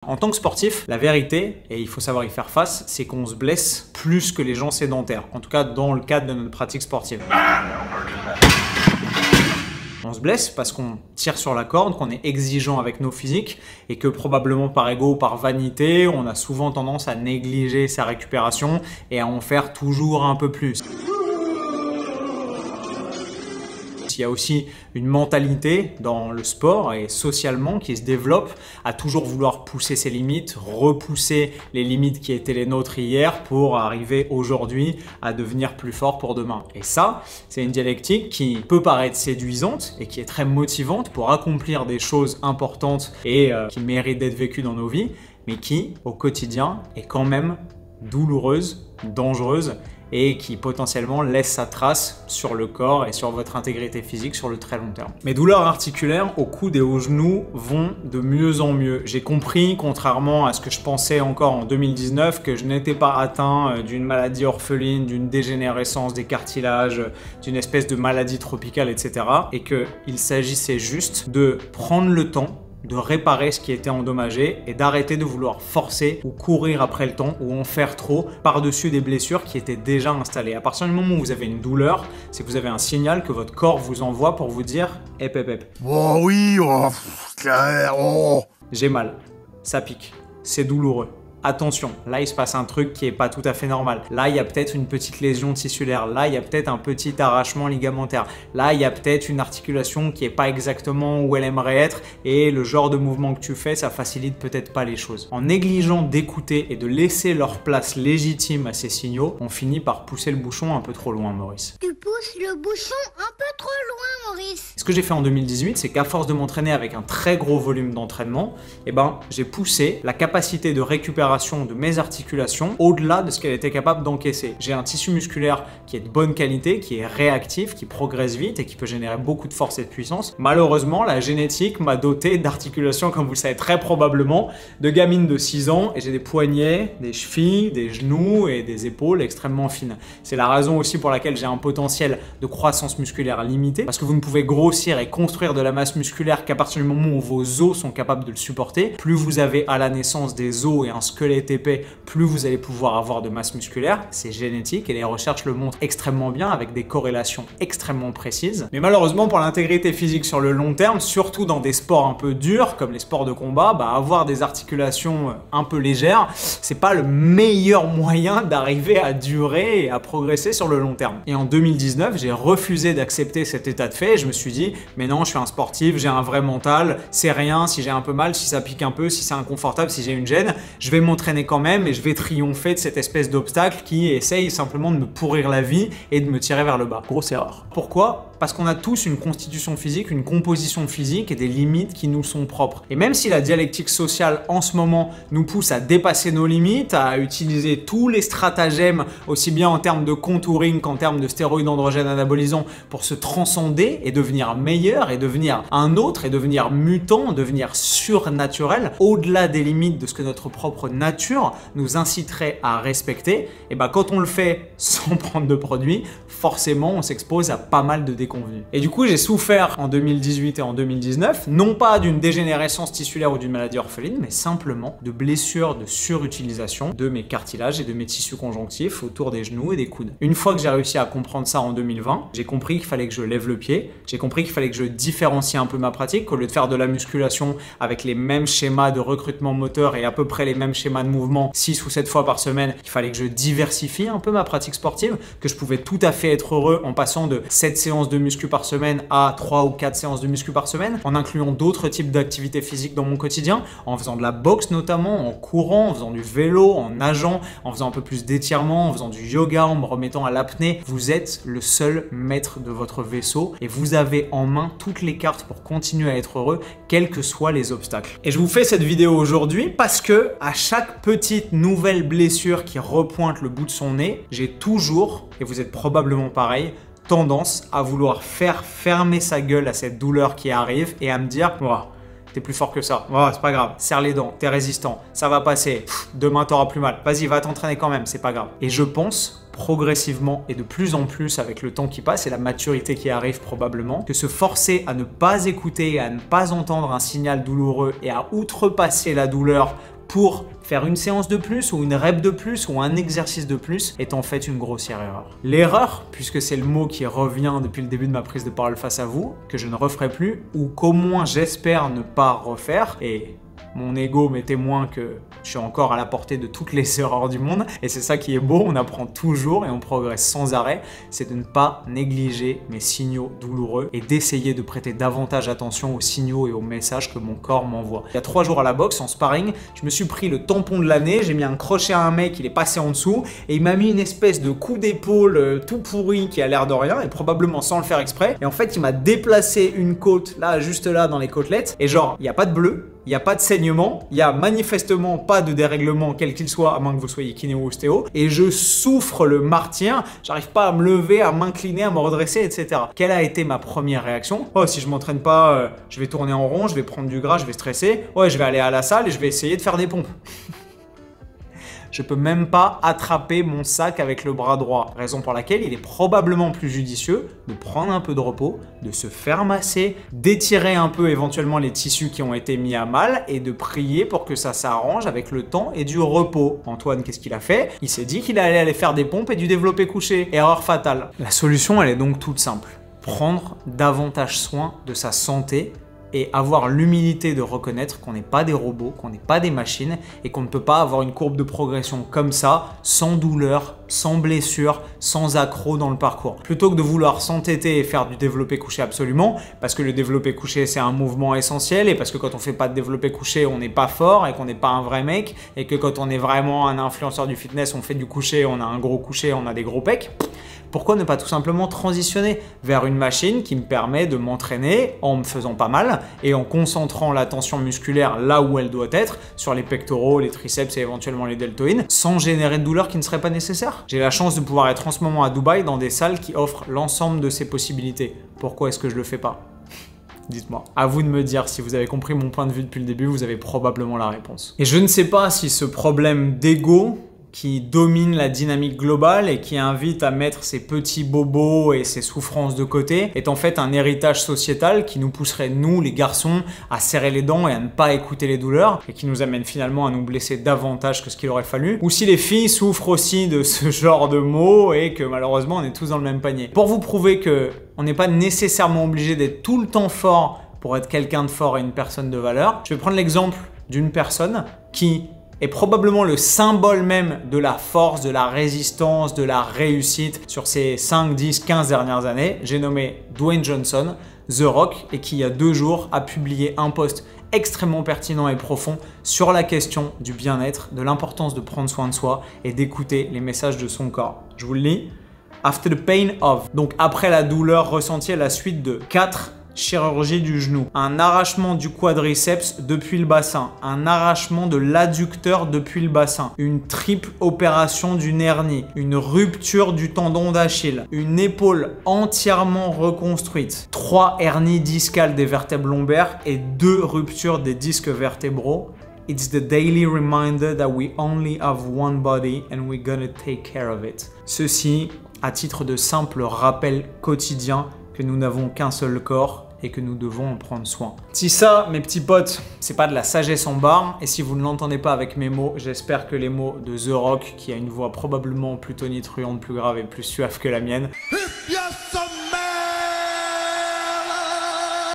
En tant que sportif, la vérité, et il faut savoir y faire face, c'est qu'on se blesse plus que les gens sédentaires. En tout cas, dans le cadre de notre pratique sportive. On se blesse parce qu'on tire sur la corde, qu'on est exigeant avec nos physiques et que probablement par ego ou par vanité, on a souvent tendance à négliger sa récupération et à en faire toujours un peu plus. Il y a aussi une mentalité dans le sport et socialement qui se développe à toujours vouloir pousser ses limites, repousser les limites qui étaient les nôtres hier pour arriver aujourd'hui à devenir plus fort pour demain. Et ça, c'est une dialectique qui peut paraître séduisante et qui est très motivante pour accomplir des choses importantes et qui méritent d'être vécues dans nos vies, mais qui, au quotidien, est quand même douloureuse, dangereuse et qui potentiellement laisse sa trace sur le corps et sur votre intégrité physique sur le très long terme. Mes douleurs articulaires au coude et aux genoux vont de mieux en mieux. J'ai compris, contrairement à ce que je pensais encore en 2019, que je n'étais pas atteint d'une maladie orpheline, d'une dégénérescence des cartilages, d'une espèce de maladie tropicale, etc. Et qu'il s'agissait juste de prendre le temps de réparer ce qui était endommagé et d'arrêter de vouloir forcer ou courir après le temps ou en faire trop par-dessus des blessures qui étaient déjà installées. À partir du moment où vous avez une douleur, c'est que vous avez un signal que votre corps vous envoie pour vous dire « Hep, hep, hep. Oh oui, oh. J'ai mal, ça pique, c'est douloureux. Attention, là il se passe un truc qui est pas tout à fait normal. Là il y a peut-être une petite lésion tissulaire. Là il y a peut-être un petit arrachement ligamentaire. Là il y a peut-être une articulation qui est pas exactement où elle aimerait être et le genre de mouvement que tu fais, ça facilite peut-être pas les choses. En négligeant d'écouter et de laisser leur place légitime à ces signaux, on finit par pousser le bouchon un peu trop loin, Maurice. Tu pousses le bouchon un peu trop loin, Maurice. Ce que j'ai fait en 2018, c'est qu'à force de m'entraîner avec un très gros volume d'entraînement, j'ai poussé la capacité de récupération de mes articulations au-delà de ce qu'elle était capable d'encaisser. J'ai un tissu musculaire qui est de bonne qualité, qui est réactif, qui progresse vite et qui peut générer beaucoup de force et de puissance. Malheureusement, la génétique m'a doté d'articulations, comme vous le savez très probablement, de gamine de 6 ans et j'ai des poignets, des chevilles, des genoux et des épaules extrêmement fines. C'est la raison aussi pour laquelle j'ai un potentiel de croissance musculaire limité parce que vous ne pouvez grossir et construire de la masse musculaire qu'à partir du moment où vos os sont capables de le supporter. Plus vous avez à la naissance des os et un squelette épais, plus vous allez pouvoir avoir de masse musculaire. C'est génétique et les recherches le montrent extrêmement bien avec des corrélations extrêmement précises. Mais malheureusement pour l'intégrité physique sur le long terme, surtout dans des sports un peu durs comme les sports de combat, avoir des articulations un peu légères, c'est pas le meilleur moyen d'arriver à durer et à progresser sur le long terme. Et en 2019, j'ai refusé d'accepter cet état de fait et je me suis dit mais non, je suis un sportif, j'ai un vrai mental, c'est rien si j'ai un peu mal, si ça pique un peu, si c'est inconfortable, si j'ai une gêne, je vais m'entraîner quand même et je vais triompher de cette espèce d'obstacle qui essaye simplement de me pourrir la vie et de me tirer vers le bas. Grosse erreur. Pourquoi ? Parce qu'on a tous une constitution physique, une composition physique et des limites qui nous sont propres. Et même si la dialectique sociale en ce moment nous pousse à dépasser nos limites, à utiliser tous les stratagèmes, aussi bien en termes de contouring qu'en termes de stéroïdes androgènes anabolisants pour se transcender et devenir meilleur et devenir un autre et devenir mutant, devenir surnaturel, au-delà des limites de ce que notre propre nature nous inciterait à respecter, et quand on le fait sans prendre de produits, forcément on s'expose à pas mal de déconvenues. Et du coup j'ai souffert en 2018 et en 2019, non pas d'une dégénérescence tissulaire ou d'une maladie orpheline, mais simplement de blessures de surutilisation de mes cartilages et de mes tissus conjonctifs autour des genoux et des coudes. Une fois que j'ai réussi à comprendre ça en 2020, j'ai compris qu'il fallait que je lève le pied, j'ai compris qu'il fallait que je différencie un peu ma pratique, qu'au lieu de faire de la musculation avec les mêmes schémas de recrutement moteur et à peu près les mêmes schémas de mouvement 6 ou 7 fois par semaine, il fallait que je diversifie un peu ma pratique sportive, que je pouvais tout à fait être heureux en passant de 7 séances de muscu par semaine à 3 ou 4 séances de muscu par semaine, en incluant d'autres types d'activités physiques dans mon quotidien, en faisant de la boxe notamment, en courant, en faisant du vélo, en nageant, en faisant un peu plus d'étirements, en faisant du yoga, en me remettant à l'apnée. Vous êtes le seul maître de votre vaisseau et vous avez en main toutes les cartes pour continuer à être heureux, quels que soient les obstacles. Et je vous fais cette vidéo aujourd'hui parce que à chaque petite nouvelle blessure qui repointe le bout de son nez, j'ai toujours, et vous êtes probablement pareil, tendance à vouloir faire fermer sa gueule à cette douleur qui arrive et à me dire T'es plus fort que ça. Ouais, c'est pas grave. Serre les dents, t'es résistant, ça va passer. Demain, t'auras plus mal. Vas-y, va t'entraîner quand même, c'est pas grave. Et je pense progressivement et de plus en plus avec le temps qui passe et la maturité qui arrive probablement, que se forcer à ne pas écouter, à ne pas entendre un signal douloureux et à outrepasser la douleur pour faire une séance de plus ou une rep de plus ou un exercice de plus est en fait une grossière erreur. L'erreur, puisque c'est le mot qui revient depuis le début de ma prise de parole face à vous, que je ne referai plus ou qu'au moins j'espère ne pas refaire, et mon ego m'est témoin que je suis encore à la portée de toutes les erreurs du monde et c'est ça qui est beau, on apprend toujours et on progresse sans arrêt, c'est de ne pas négliger mes signaux douloureux et d'essayer de prêter davantage attention aux signaux et aux messages que mon corps m'envoie. Il y a 3 jours à la boxe, en sparring, je me suis pris le tampon de l'année, j'ai mis un crochet à un mec, il est passé en dessous et il m'a mis une espèce de coup d'épaule tout pourri qui a l'air de rien et probablement sans le faire exprès et en fait il m'a déplacé une côte là, juste là dans les côtelettes et genre il n'y a pas de bleu, il n'y a pas de saignement, il n'y a manifestement pas de dérèglement quel qu'il soit, à moins que vous soyez kiné ou ostéo, et je souffre le martyr, j'arrive pas à me lever, à m'incliner, à me redresser, etc. Quelle a été ma première réaction? Oh, si je m'entraîne pas, je vais tourner en rond, je vais prendre du gras, je vais stresser, ouais, je vais aller à la salle et je vais essayer de faire des pompes. Je peux même pas attraper mon sac avec le bras droit. Raison pour laquelle il est probablement plus judicieux de prendre un peu de repos, de se faire masser, d'étirer un peu éventuellement les tissus qui ont été mis à mal et de prier pour que ça s'arrange avec le temps et du repos. Antoine, qu'est-ce qu'il a fait? Il s'est dit qu'il allait aller faire des pompes et du développé couché. Erreur fatale. La solution, elle est donc toute simple. Prendre davantage soin de sa santé et avoir l'humilité de reconnaître qu'on n'est pas des robots, qu'on n'est pas des machines et qu'on ne peut pas avoir une courbe de progression comme ça, sans douleur, sans blessure, sans accroc dans le parcours. Plutôt que de vouloir s'entêter et faire du développé couché absolument, parce que le développé couché c'est un mouvement essentiel et parce que quand on fait pas de développé couché on n'est pas fort et qu'on n'est pas un vrai mec et que quand on est vraiment un influenceur du fitness on fait du couché, on a un gros couché, on a des gros pecs. Pourquoi ne pas tout simplement transitionner vers une machine qui me permet de m'entraîner en me faisant pas mal et en concentrant la tension musculaire là où elle doit être, sur les pectoraux, les triceps et éventuellement les deltoïdes, sans générer de douleur qui ne serait pas nécessaire. J'ai la chance de pouvoir être en ce moment à Dubaï dans des salles qui offrent l'ensemble de ces possibilités. Pourquoi est-ce que je le fais pas? Dites-moi. À vous de me dire, si vous avez compris mon point de vue depuis le début, vous avez probablement la réponse. Et je ne sais pas si ce problème d'ego qui domine la dynamique globale et qui invite à mettre ses petits bobos et ses souffrances de côté est en fait un héritage sociétal qui nous pousserait, nous les garçons, à serrer les dents et à ne pas écouter les douleurs et qui nous amène finalement à nous blesser davantage que ce qu'il aurait fallu. Ou si les filles souffrent aussi de ce genre de mots et que malheureusement on est tous dans le même panier. Pour vous prouver que on n'est pas nécessairement obligé d'être tout le temps fort pour être quelqu'un de fort et une personne de valeur, je vais prendre l'exemple d'une personne qui est probablement le symbole même de la force, de la résistance, de la réussite sur ces 5, 10, 15 dernières années. J'ai nommé Dwayne Johnson, The Rock, et qui il y a 2 jours a publié un post extrêmement pertinent et profond sur la question du bien-être, de l'importance de prendre soin de soi et d'écouter les messages de son corps. Je vous le lis. After the pain of, donc après la douleur ressentie à la suite de 4 chirurgie du genou, un arrachement du quadriceps depuis le bassin, un arrachement de l'adducteur depuis le bassin, une triple opération d'une hernie, une rupture du tendon d'Achille, une épaule entièrement reconstruite, 3 hernies discales des vertèbres lombaires et 2 ruptures des disques vertébraux. It's the daily reminder that we only have one body and we're gonna take care of it. Ceci à titre de simple rappel quotidien que nous n'avons qu'un seul corps et que nous devons en prendre soin. Si ça, mes petits potes, c'est pas de la sagesse en barre, et si vous ne l'entendez pas avec mes mots, j'espère que les mots de The Rock, qui a une voix probablement plus tonitruante, plus grave et plus suave que la mienne,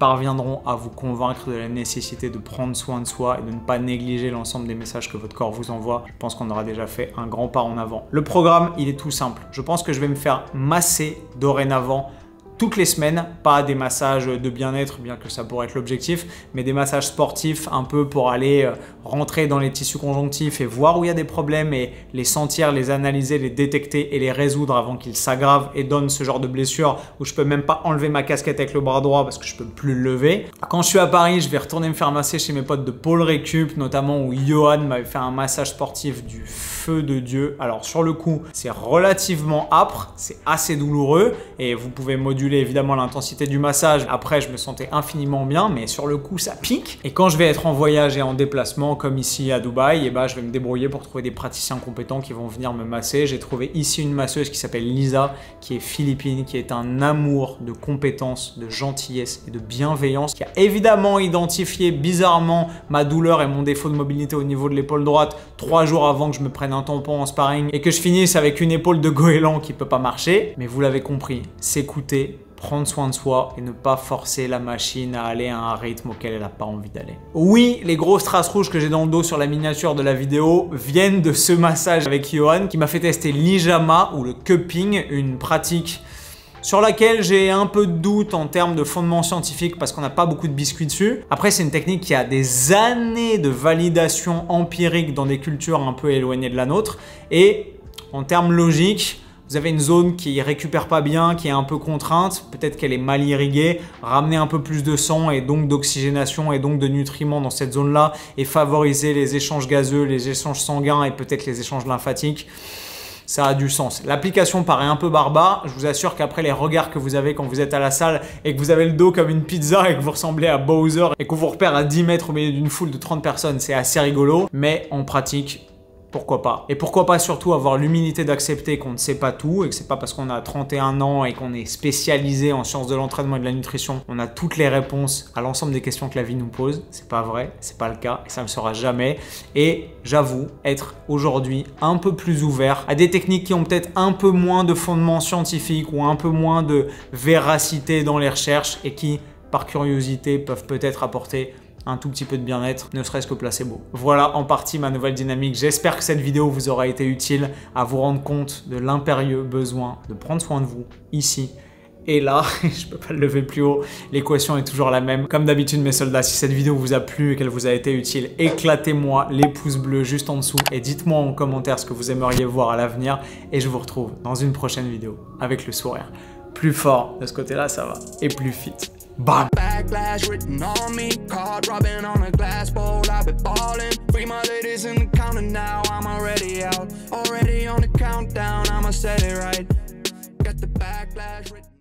parviendront à vous convaincre de la nécessité de prendre soin de soi et de ne pas négliger l'ensemble des messages que votre corps vous envoie. Je pense qu'on aura déjà fait un grand pas en avant. Le programme, il est tout simple. Je pense que je vais me faire masser dorénavant toutes les semaines, pas des massages de bien-être, bien que ça pourrait être l'objectif, mais des massages sportifs un peu pour aller rentrer dans les tissus conjonctifs et voir où il y a des problèmes et les sentir, les analyser, les détecter et les résoudre avant qu'ils s'aggravent et donnent ce genre de blessure où je peux même pas enlever ma casquette avec le bras droit parce que je peux plus le lever. Quand je suis à Paris, je vais retourner me faire masser chez mes potes de Pôle Récup, notamment où Johan m'avait fait un massage sportif du feu de Dieu. Alors sur le coup, c'est relativement âpre, c'est assez douloureux et vous pouvez moduler moduler évidemment l'intensité du massage. Après, je me sentais infiniment bien, mais sur le coup, ça pique. Et quand je vais être en voyage et en déplacement, comme ici à Dubaï, et bah, je vais me débrouiller pour trouver des praticiens compétents qui vont venir me masser. J'ai trouvé ici une masseuse qui s'appelle Lisa, qui est philippine, qui est un amour de compétences, de gentillesse et de bienveillance, qui a évidemment identifié bizarrement ma douleur et mon défaut de mobilité au niveau de l'épaule droite 3 jours avant que je me prenne un tampon en sparring et que je finisse avec une épaule de goéland qui peut pas marcher. Mais vous l'avez compris, s'écouter, prendre soin de soi et ne pas forcer la machine à aller à un rythme auquel elle n'a pas envie d'aller. Oui, les grosses traces rouges que j'ai dans le dos sur la miniature de la vidéo viennent de ce massage avec Johan qui m'a fait tester l'Hijama ou le cupping, une pratique sur laquelle j'ai un peu de doute en termes de fondement scientifique parce qu'on n'a pas beaucoup de biscuits dessus. Après, c'est une technique qui a des années de validation empirique dans des cultures un peu éloignées de la nôtre et en termes logiques, vous avez une zone qui récupère pas bien, qui est un peu contrainte, peut-être qu'elle est mal irriguée, ramener un peu plus de sang et donc d'oxygénation et donc de nutriments dans cette zone-là et favoriser les échanges gazeux, les échanges sanguins et peut-être les échanges lymphatiques. Ça a du sens. L'application paraît un peu barbare. Je vous assure qu'après les regards que vous avez quand vous êtes à la salle et que vous avez le dos comme une pizza et que vous ressemblez à Bowser et qu'on vous repère à 10 mètres au milieu d'une foule de 30 personnes, c'est assez rigolo. Mais en pratique, pourquoi pas? Et pourquoi pas surtout avoir l'humilité d'accepter qu'on ne sait pas tout et que c'est pas parce qu'on a 31 ans et qu'on est spécialisé en sciences de l'entraînement et de la nutrition, on a toutes les réponses à l'ensemble des questions que la vie nous pose. C'est pas vrai, c'est pas le cas et ça ne le sera jamais. Et j'avoue être aujourd'hui un peu plus ouvert à des techniques qui ont peut-être un peu moins de fondement scientifique ou un peu moins de véracité dans les recherches et qui, par curiosité, peuvent peut-être apporter un tout petit peu de bien-être, ne serait-ce que placebo. Voilà en partie ma nouvelle dynamique. J'espère que cette vidéo vous aura été utile à vous rendre compte de l'impérieux besoin de prendre soin de vous ici et là. Je peux pas le lever plus haut, l'équation est toujours la même. Comme d'habitude mes soldats, si cette vidéo vous a plu et qu'elle vous a été utile, éclatez-moi les pouces bleus juste en dessous et dites-moi en commentaire ce que vous aimeriez voir à l'avenir et je vous retrouve dans une prochaine vidéo avec le sourire plus fort de ce côté-là, ça va, et plus fit. Bam! Backlash written on me, card rubbing on a glass bowl. I've been balling. Free my ladies in the counter now. I'm already out, already on the countdown. I'ma set it right. Got the backlash written.